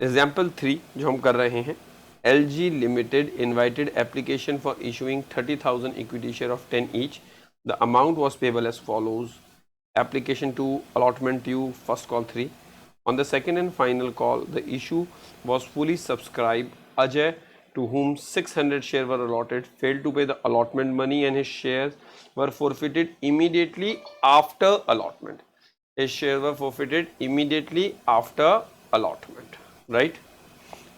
Example 3 जो हम कर रहे हैं, LG Limited invited application for issuing 30,000 equity share of 10 each. The amount was payable as follows. Application to allotment due, first call 3. On the second and final call, the issue was fully subscribed. Ajay, to whom 600 shares were allotted, failed to pay the allotment money and his shares were forfeited immediately after allotment. His shares were forfeited immediately after allotment, right?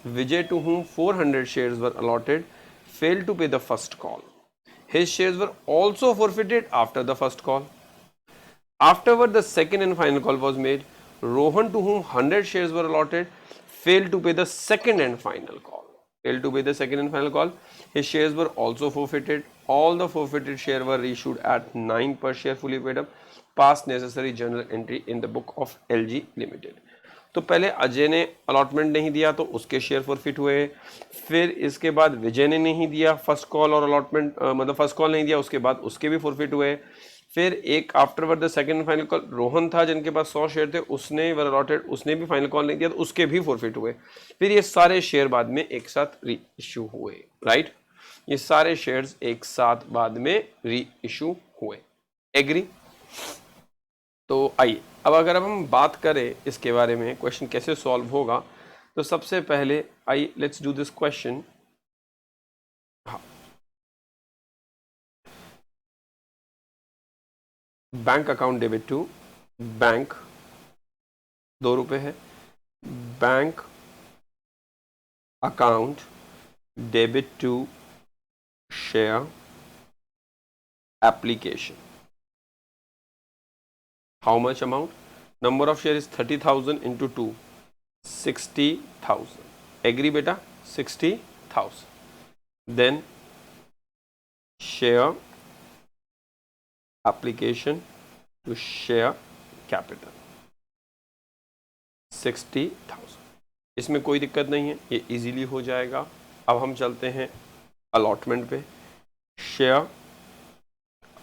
Vijay, to whom 400 shares were allotted, failed to pay the first call. His shares were also forfeited after the first call. Afterward, the second and final call was made. Rohan, to whom 100 shares were allotted, failed to pay the second and final call. Failed to pay the second and final call. His shares were also forfeited. All the forfeited shares were reissued at 9 per share, fully paid up. Past necessary journal entry in the book of LG Limited. तो पहले अजय ने allotment नहीं दिया तो उसके share forfeit हुए, फिर इसके बाद विजय ने नहीं दिया फर्स्ट कॉल और अलॉटमेंट मतलब फर्स्ट कॉल नहीं दिया, उसके बाद उसके भी फॉरफिट हुए। फिर एक afterward the second final call Rohan था जिनके पास 100 शेयर थे, उसने वर अलॉटेड, उसने भी फाइनल कॉल नहीं दिया तो उसके भी फॉरफिट हुए। फिर ये सारे शेयर बाद में एक साथ री इशू हुए, राइट? ये सारे शेयर्स एक साथ बाद में री इशू हुए। एग्री? तो आइए अब अगर हम बात करें इसके बारे में क्वेश्चन कैसे सॉल्व होगा, तो सबसे पहले आइए लेट्स डू दिस क्वेश्चन। हाँ, bank account debit to bank 2 रुपए है, bank account debit to share application. How much amount? Number of share is 30,000 into 2, 60,000. Agree beta? 60,000. Then share application to share capital 60,000. इसमें कोई दिक्कत नहीं है, ये easily हो जाएगा। अब हम चलते हैं अलॉटमेंट पे। Share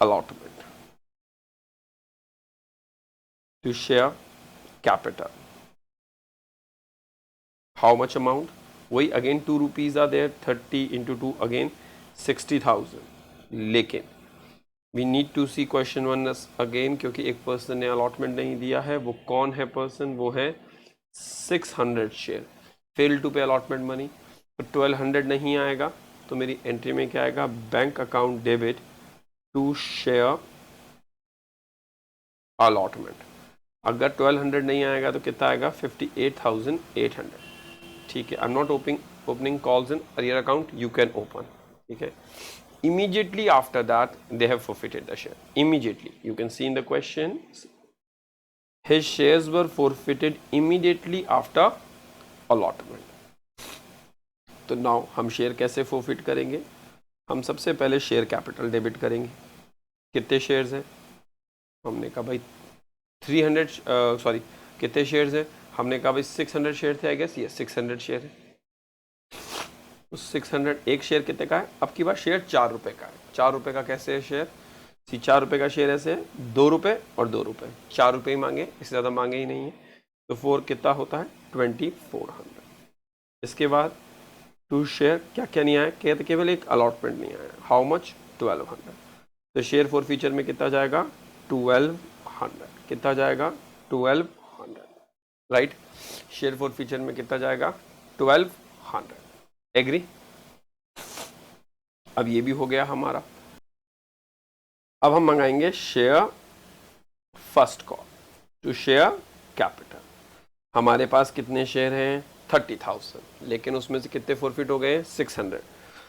allotment to share capital. How much amount? वही again 2 rupees are there, 30 into 2 again 60,000. लेकिन we need to see question 1 again, क्योंकि एक पर्सन ने अलॉटमेंट नहीं दिया है। वो कौन है पर्सन? वो है 600 शेयर, फेल टू पे अलॉटमेंट मनी। तो 1200 नहीं आएगा तो मेरी एंट्री में क्या आएगा? Bank account debit to share allotment. अगर 1200 नहीं आएगा तो कितना आएगा? 58,800। ठीक है, I am not opening calls in arrear account, you can open. ठीक है, immediately after that they have forfeited the share. Immediately, you can see in the question, his shares were forfeited immediately after allotment. तो now हम share कैसे forfeit करेंगे? हम सबसे पहले share capital debit करेंगे। कितने शेयर्स हैं? हमने कहा भाई 300 सॉरी कितने शेयर्स है? हमने कहा भाई 600 शेयर थे, आई गेस ये 600 शेयर है। उस 600 एक शेयर कितने का है? अब की बात शेयर 4 रुपए का है। 4 रुपए का कैसे है शेयर? 4 रुपए का शेयर ऐसे है, 2 रुपए और 2 रुपए, 4 रुपए ही मांगे, इससे ज़्यादा मांगे ही नहीं है। तो 4 कितना होता है? 2400। इसके बाद टू शेयर क्या क्या नहीं आया? कहते केवल एक अलॉटमेंट नहीं आया। How much? 1200। तो शेयर फॉर फ्यूचर में कितना जाएगा? 1200। कितना जाएगा? 1200, राइट? शेयर फॉर फ्यूचर में कितना जाएगा? 1200। एग्री? अब ये भी हो गया हमारा। अब हम मंगाएंगे share first call to share capital. हमारे पास कितने शेयर हैं? 30,000, लेकिन उसमें से कितने फॉरफिट हो गए? 600।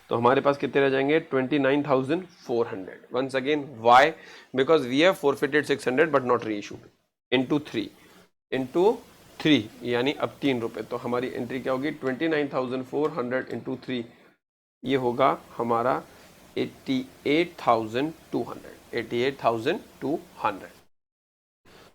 तो हमारे पास कितने रह जाएंगे? 29,400। Once again why? Because we have forfeited 600 but not reissued into 3 यानी अब 3 रुपए। तो हमारी एंट्री क्या होगी? 29,400 इंटू 3, ये होगा हमारा 88,200। 88,200।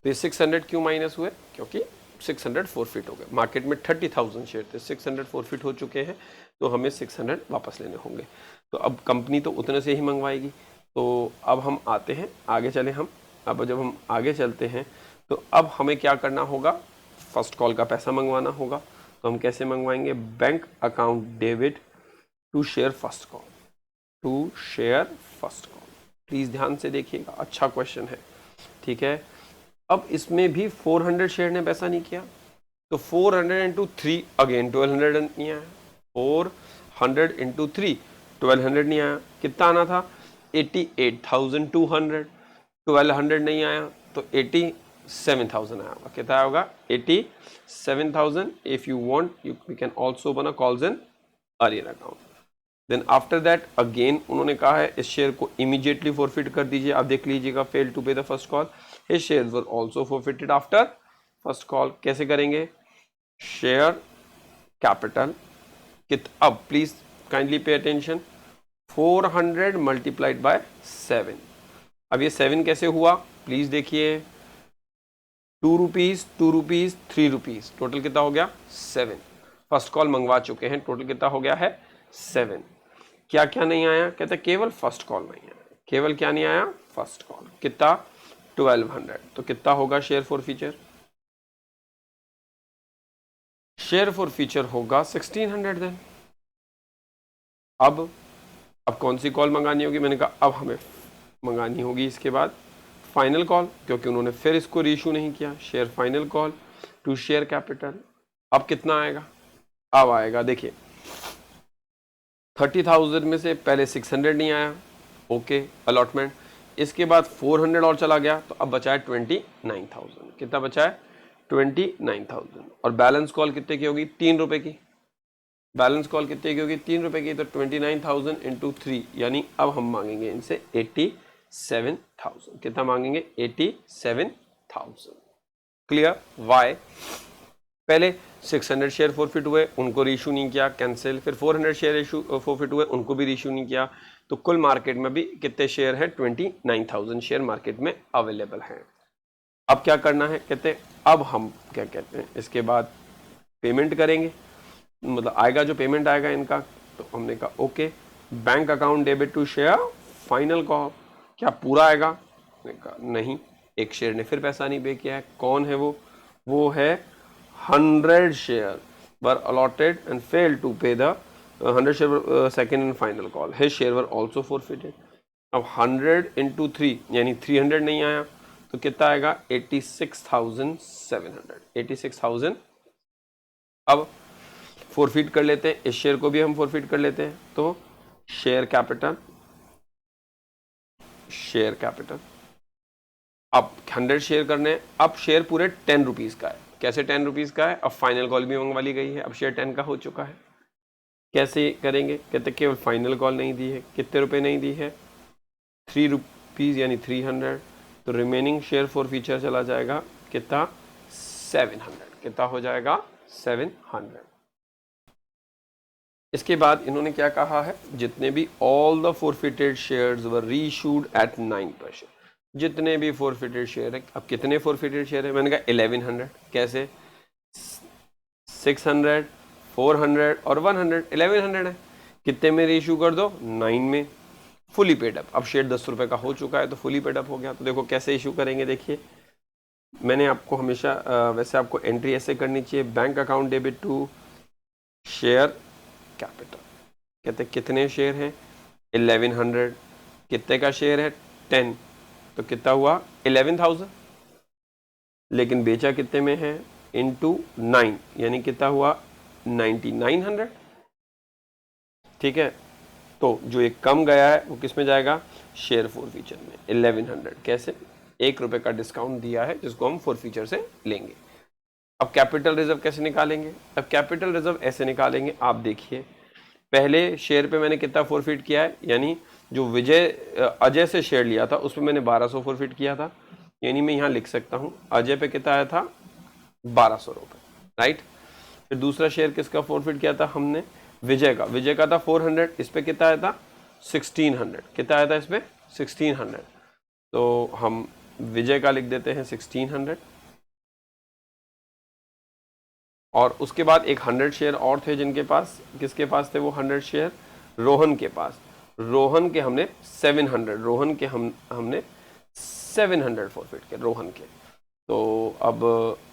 तो ये 600 क्यों माइनस हुए? क्योंकि 600 फॉरफिट हो गए। मार्केट में 30,000 शेयर थे, 600 फॉरफिट हो चुके हैं, तो हमें 600 वापस लेने होंगे। तो अब कंपनी तो उतने से ही मंगवाएगी। तो अब हम आते हैं आगे, चले हम। अब जब हम आगे चलते हैं तो अब हमें क्या करना होगा? फर्स्ट कॉल का पैसा मंगवाना होगा। तो हम कैसे मंगवाएंगे? Bank account debit to share first call, to share first call. Please ध्यान से देखिएगा, अच्छा क्वेश्चन है, ठीक है। अब इसमें भी 400 शेयर ने पैसा नहीं किया, तो 400 इंटू 3 अगेन 1200 नहीं आया, 400 इंटू 3 1200 नहीं आया, कितना आना था? 88,200। 1200 नहीं आया तो 87,000 आया होगा। कितना होगा? 87,000। If you want you can also open a calls in arrear account. Then after that again उन्होंने कहा है इस शेयर को इमीडिएटली फॉरफिट कर दीजिए। आप देख लीजिएगा, fail to pay the first call, his shares were also forfeited after first call. कैसे करेंगे? शेयर कैपिटल कित, अब please kindly pay attention, 400 multiplied by 7। अब ये 7 कैसे हुआ? प्लीज देखिए, 2 रुपीज 2 रुपीज 3 रुपीज, टोटल कितना हो गया? 7। फर्स्ट कॉल मंगवा चुके हैं, टोटल कितना हो गया है? 7। क्या क्या नहीं आया? कहते केवल फर्स्ट कॉल नहीं आया। केवल क्या नहीं आया? First call. कितना? 1200। तो कितना होगा share for feature? Share for feature होगा 1600। देन अब कौन सी कॉल मंगानी होगी? मैंने कहा अब हमें मंगानी होगी इसके बाद फाइनल कॉल, क्योंकि उन्होंने फिर इसको रीइशू नहीं किया। Share final call to share capital. अब कितना आएगा? अब आएगा, देखिए 30,000 में से पहले 600 नहीं आया, ओके अलॉटमेंट, इसके बाद 400 और चला गया, तो अब बचा है 29,000। कितना बचा है? 29,000। और बैलेंस कॉल कितने की होगी? 3 रुपए की। बैलेंस कॉल कितने की होगी? 3 रुपए की। तो 29,000 इंटू 3, यानी अब हम मांगेंगे इनसे 87,000। कितना मांगेंगे? 87,000। क्लियर? वाई? पहले 600 शेयर फॉरफिट हुए, उनको रीइशू नहीं किया, कैंसिल। फिर 400 शेयर इशू फॉरफिट हुए, उनको भी रीइशू नहीं किया। तो कुल मार्केट में भी कितने शेयर हैं? 29,000 शेयर मार्केट में अवेलेबल हैं। अब क्या करना है? कहते अब हम क्या कहते हैं, इसके बाद पेमेंट करेंगे, मतलब आएगा जो पेमेंट आएगा इनका। तो हमने कहा okay, bank account debit to share final call. क्या पूरा आएगा? हमने कहा नहीं, एक शेयर ने फिर पैसा नहीं पे किया है। कौन है वो? वो है 100 share were allotted and fail to pay the 100 share second and final call, his share were also forfeited. अब 100 इंटू 3 यानी 300 नहीं आया, तो कितना आएगा? 86,700। 86,000। अब फॉरफिट कर लेते हैं, इस शेयर को भी हम फॉरफिट कर लेते हैं। तो शेयर कैपिटल, शेयर कैपिटल, अब 100 शेयर करने हैं। अब शेयर पूरे 10 रुपीज का है। कैसे 10 रुपीज का है? अब फाइनल कॉल भी मंगवा ली गई है, अब शेयर 10 का हो चुका है। कैसे करेंगे? कहते केवल फाइनल कॉल नहीं दी है। कितने रुपए नहीं दी है? 3 रुपीज यानी 300। तो रिमेनिंग शेयर फॉर फीचर चला जाएगा कितना? 700। कितना हो जाएगा? 700। इसके बाद इन्होंने क्या कहा है? जितने भी all the forfeited shares were reissued at 9 per share. जितने भी फॉरफिटेड शेयर है, अब कितने फॉरफिटेड शेयर है? मैंने कहा 1100। कैसे? 600, 400 और 100, 1100 है। कितने में रीइशू कर दो? 9 में। Fully paid up. अब शेयर 10 रुपए का हो चुका है, तो फुली पेड अप हो गया। तो देखो कैसे इशू करेंगे। देखिए मैंने आपको हमेशा वैसे आपको एंट्री ऐसे करनी चाहिए, bank account debit to share capital. कहते कितने शेयर हैं? 1100। कितने का शेयर है? 10। तो कितना हुआ? 11,000। लेकिन बेचा कितने में है? इनटू 9, यानी कितना हुआ? 9900। ठीक है, तो जो एक कम गया है वो किस में जाएगा? शेयर फॉर फीचर में 1100। कैसे? 1 रुपए का डिस्काउंट दिया है जिसको हम फॉर फीचर से लेंगे। अब कैपिटल रिजर्व कैसे निकालेंगे? अब कैपिटल रिजर्व ऐसे निकालेंगे, आप देखिए पहले शेयर पे मैंने कितना फॉरफिट किया है, यानी जो अजय से शेयर लिया था उसमें मैंने 1200 फॉरफिट किया था, यानी मैं यहाँ लिख सकता हूँ अजय पे कितना आया था? 1200 रुपए, राइट। फिर दूसरा शेयर किसका फॉरफिट किया था हमने? विजय का। विजय का था 400, इस पे कितना आया था? 1600। कितना आया था इस पे? 1600। तो हम विजय का लिख देते हैं 1600। और उसके बाद एक 100 शेयर और थे जिनके पास, किसके पास थे वो 100 शेयर? रोहन के पास। रोहन के हमने 700, रोहन के हमने 700 फॉरफिट किए रोहन के। तो अब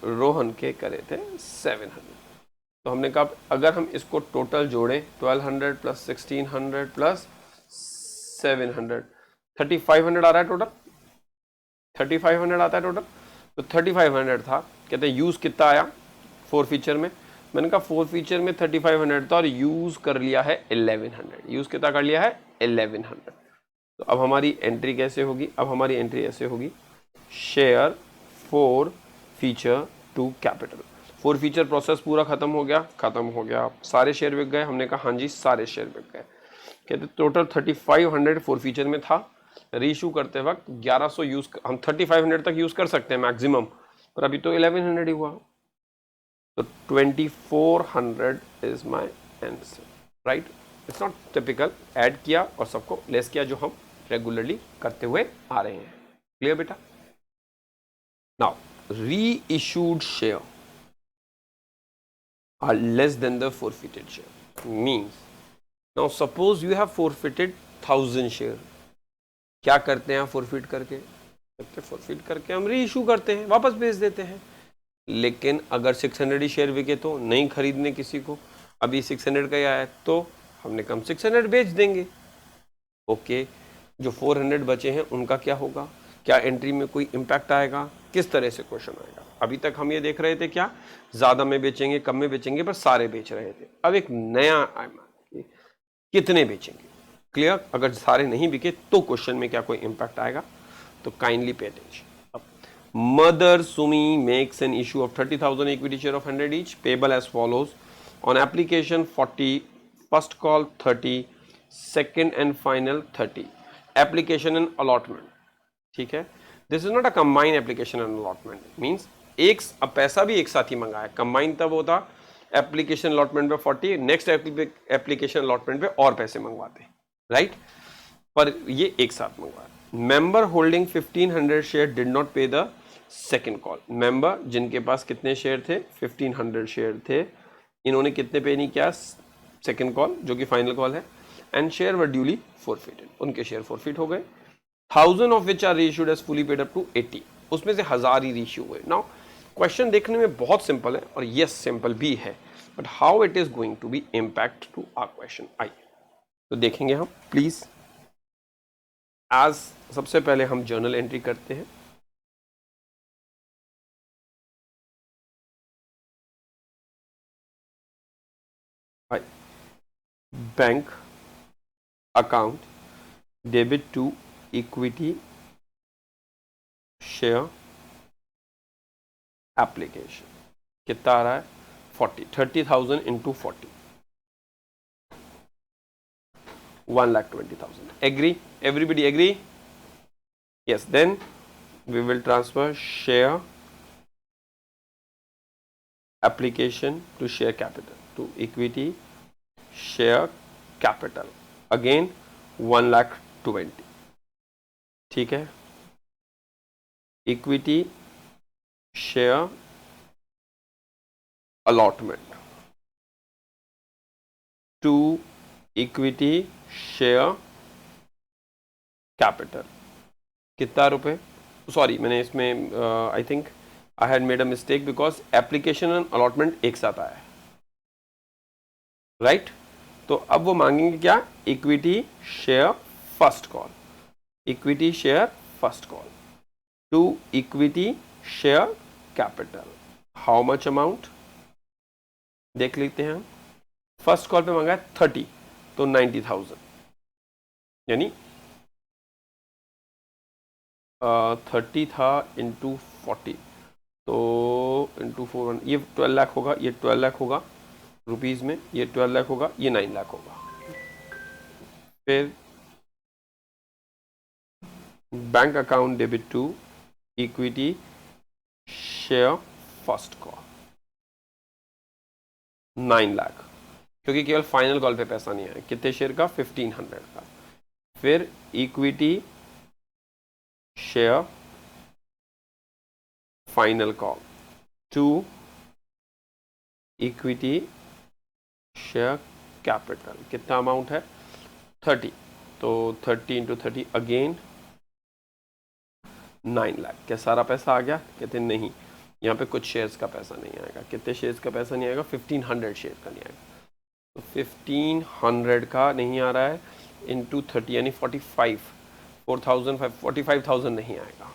रोहन के करे थे 700। तो हमने कहा अगर हम इसको टोटल जोड़ें 1200 प्लस 1600 प्लस 700, 3500 आ रहा है टोटल, 3500 आता है टोटल। तो 3500 था, कहते हैं यूज कितना आया 4 फीचर में। मैंने कहा 4 फीचर में 3500 था और यूज कर लिया है 1100। यूज कितना कर लिया है 1100। तो अब हमारी एंट्री कैसे होगी, अब हमारी एंट्री ऐसे होगी, share 4 feature to capital. 4 feature process पूरा खत्म हो गया, सारे शेयर बिक गए। हमने कहा हाँ जी सारे शेयर बिक गए। कहते टोटल 3500 4 फीचर में था, रीइशू करते वक्त 1100 यूज, हम 3500 तक यूज कर सकते हैं मैक्सिमम, पर अभी तो 1100 ही हुआ। तो 2400 is my answer, right. It's not typical, add किया और सबको लेस किया, जो हम रेगुलरली करते हुए आ रहे हैं। क्लियर बेटा? Now reissued share are less than the forfeited share. Means, now suppose you have forfeited 1000 share. क्या करते हैं forfeit करके? forfeit करके हम रीइश्यू करते हैं, वापस भेज देते हैं। लेकिन अगर 600 ही शेयर बिके तो नहीं खरीदने किसी को, अभी 600 का ही आया तो हमने कम 600 बेच देंगे। ओके, जो 400 बचे हैं उनका क्या होगा, क्या एंट्री में कोई इम्पैक्ट आएगा, किस तरह से क्वेश्चन आएगा। अभी तक हम ये देख रहे थे क्या ज्यादा में बेचेंगे कम में बेचेंगे, पर सारे बेच रहे थे। अब एक नया आया कितने बेचेंगे। क्लियर? अगर सारे नहीं बिके तो क्वेश्चन में क्या कोई इम्पैक्ट आएगा, तो kindly pay attention. Mother Sumi makes an issue of 30,000 equity share of 100 each, payable as follows. On application 40, first call 30, second and final 30. Application and allotment. ठीक है, this is not a combine application and allotment. Means एक पैसा भी एक साथ ही मंगाया, combine तब होता एप्लीकेशन अलॉटमेंट पे 40, नेक्स्ट एप्लीकेशन अलॉटमेंट पे और पैसे मंगवाते, राइट। पर ये एक साथ मंगवाया। Member holding 1500 share did not पे द सेकेंड कॉल। मेंबर जिनके पास कितने शेयर थे 1500 शेयर थे, इन्होंने कितने पे नहीं किया सेकेंड कॉल जो कि फाइनल कॉल है, and share were duly forfeited, उनके शेयर फोरफिट हो गए। 1000 of which are reissued as fully paid up to 80, उसमें से 1000 ही रीइश्यू हुए। नाउ क्वेश्चन देखने में बहुत सिंपल है और यस सिंपल भी है, but how it is going to be impact to our question, आइए तो देखेंगे हम प्लीज। आज सबसे पहले हम जर्नल एंट्री करते हैं। Bank account debit to equity share application, कितना आ रहा है 40, 30,000 into 40, 1,20,000. Agree? Everybody agree? Yes. Then we will transfer share application to share capital to equity share capital. Again 1,20,000. ठीक है, equity share allotment to equity share capital, कितना रुपए, sorry मैंने इसमें I think I had made a mistake because application and allotment एक साथ आया है, राइट। तो अब वो मांगेंगे क्या, equity share first call, equity share first call to equity share capital. How much amount देख लेते हैं हम। फर्स्ट कॉल पे मांगा है 30, तो 90,000, यानी 30 था इंटू 40, तो इंटू 4, ये 12 लाख होगा, ये 12 लाख होगा रुपीज में, ये 12 लाख होगा, ये 9 लाख होगा। फिर bank account debit to equity share first call 9 lakh, क्योंकि केवल फाइनल कॉल पे पैसा नहीं आया, कितने शेयर का 1500 का। फिर equity share final call to equity share capital, कितना अमाउंट है 30, तो 30 इंटू 30 अगेन 9 लाख। क्या सारा पैसा आ गया, कहते नहीं, यहाँ पे कुछ शेयर्स का पैसा नहीं आएगा। कितने शेयर्स का पैसा नहीं आएगा? 1500 शेयर का नहीं आएगा। तो 1500 का नहीं आ रहा है इंटू 30 यानी 45, 45,000 नहीं आएगा।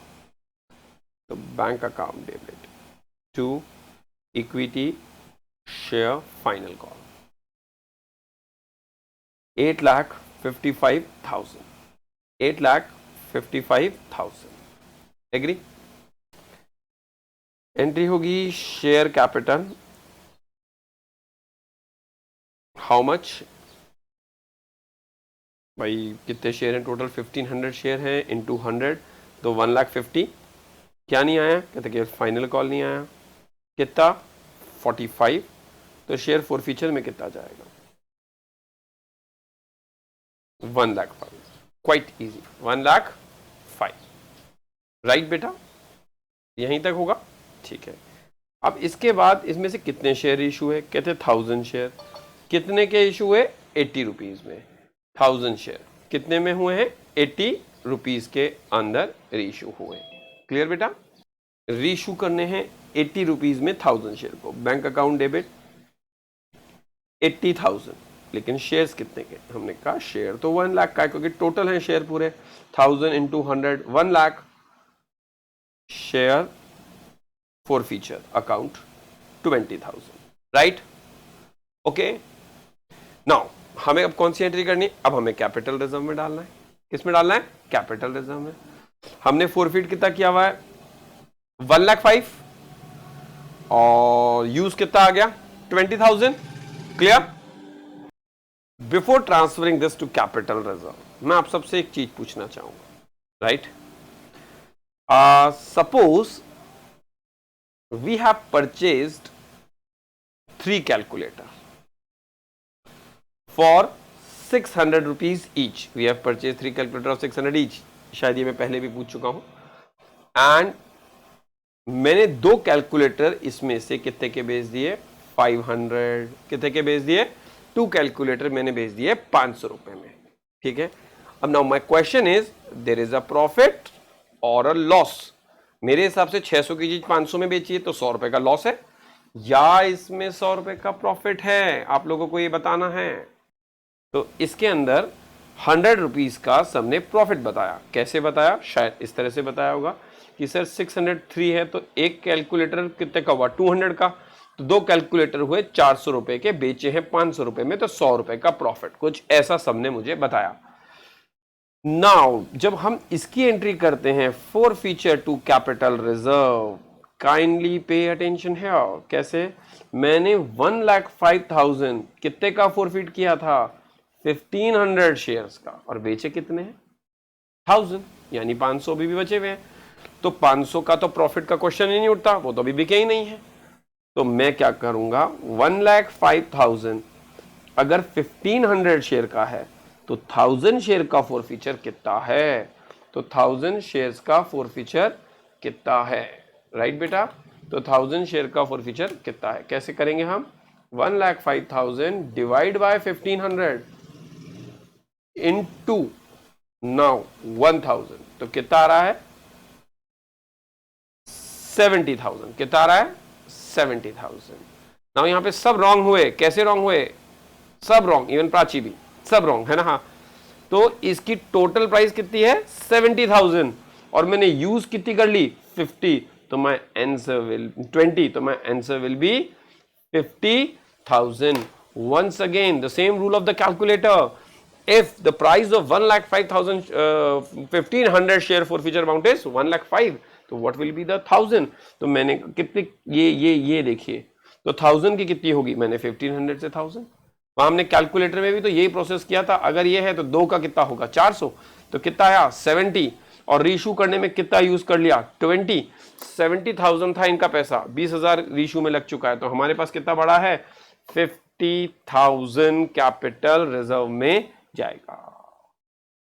तो bank account debit to equity share final call 8,55,000, 8,55,000। Agree? Entry होगी शेयर कैपिटल, हाउ मच भाई, कितने शेयर हैं टोटल? 1500 शेयर हैं इनटू 100 तो 1,50,000। क्या नहीं आया? कहते कि फाइनल कॉल नहीं आया। कितना? 45। तो शेयर फॉरफीचर में कितना जाएगा? 1,05,000। Quite easy, 1,05,000। राइट बेटा, यहीं तक होगा? ठीक है। अब इसके बाद इसमें से कितने शेयर इशू है? कहते 1000 शेयर। कितने के इशू हुए? 80 रुपीज में। 1000 शेयर कितने में हुए हैं? 80 रुपीज के अंदर रीइशू हुए। क्लियर बेटा? रीइशू करने हैं 80 रुपीज में 1000 शेयर को। बैंक अकाउंट डेबिट 80,000, लेकिन शेयर्स कितने के? हमने कहा शेयर तो 1 लाख का है, क्योंकि टोटल है शेयर पूरे। 1000 into 100 1 lakh. Share forfeiture account 20,000। Right? Okay. Now हमें अब कौन सी एंट्री करनी है? अब हमें कैपिटल रिजर्व में डालना है। किस में डालना है? कैपिटल रिजर्व में। हमने फॉरफीट कितना किया हुआ है? 1,05,000 और यूज कितना आ गया? 20,000। Clear? Before transferring this to capital reserve, मैं आप सबसे एक चीज पूछना चाहूंगा। Right? Suppose we have purchased 3 calculator for 600 rupees each. We have purchased 3 calculator of 600 each. शायद ये मैं पहले भी पूछ चुका हूं। एंड मैंने 2 कैलकुलेटर इसमें से कितने के बेच दिए? 500। कितने के बेच दिए? 2 कैलकुलेटर मैंने बेच दिए 500 रुपए में। ठीक है। अब now my question is, there is a profit और अ लॉस। मेरे हिसाब से 600 की चीज 500 में बेची है तो 100 रुपए का लॉस है, या इसमें 100 रुपए का प्रॉफिट है? आप लोगों को ये बताना है। तो इसके अंदर 100 रुपीज का सबने प्रॉफिट बताया। कैसे बताया? शायद इस तरह से बताया होगा कि सर 603 है तो एक कैलकुलेटर कितने का हुआ? 200 का। तो 2 कैलकुलेटर हुए 400 रुपए के, बेचे हैं 500 रुपए में, तो 100 रुपए का प्रॉफिट। कुछ ऐसा सबने मुझे बताया। नाउ जब हम इसकी एंट्री करते हैं forfeiture to capital reserve, kindly pay attention है। कैसे? मैंने 1,05,000 कितने का फॉरफीट किया था? 1500 शेयर्स का, और बेचे कितने हैं? 1000, यानी 500 भी बचे हुए हैं। तो 500 का तो प्रॉफिट का क्वेश्चन ही नहीं उठता, वो तो अभी बिके ही नहीं है। तो मैं क्या करूंगा? 1,05,000 अगर 1500 शेयर का है तो 1000 शेयर का फॉरफीचर कितना है? तो 1000 शेयर्स का फॉरफीचर कितना है? राइट बेटा? तो 1000 शेयर का फॉरफीचर कितना है? कैसे करेंगे हम? 1,05,000 डिवाइड बाय 1500 इनटू नाउ 1000, तो कितना आ रहा है? 70,000। कितना आ रहा है? 70,000। नाउ यहां पे सब रॉन्ग हुए। कैसे रॉन्ग हुए? सब रॉन्ग, इवन प्राची भी सब रॉन्ग है ना। हाँ, तो इसकी टोटल प्राइस कितनी है? 70,000, और मैंने यूज कितनी कर ली? 50, तो माय आंसर विल 20, तो my answer will be 50,000। once again the same rule of the calculator, if the price of 1,05,000 1500 share forfeiture amount is 1,05,000, तो what will be the 1000? तो मैंने कितनी, ये देखिए, तो 1000 की कितनी होगी? मैंने 1500 से 1000, वहां हमने कैलकुलेटर में भी तो यही प्रोसेस किया था। अगर ये है तो 2 का कितना होगा? 400, तो कितना आया? 70, और रीशू करने में कितना यूज कर लिया? 20। 70,000 था इनका पैसा, 20,000 रीशू में लग चुका है, तो हमारे पास कितना बड़ा है? 50,000 कैपिटल रिजर्व में जाएगा।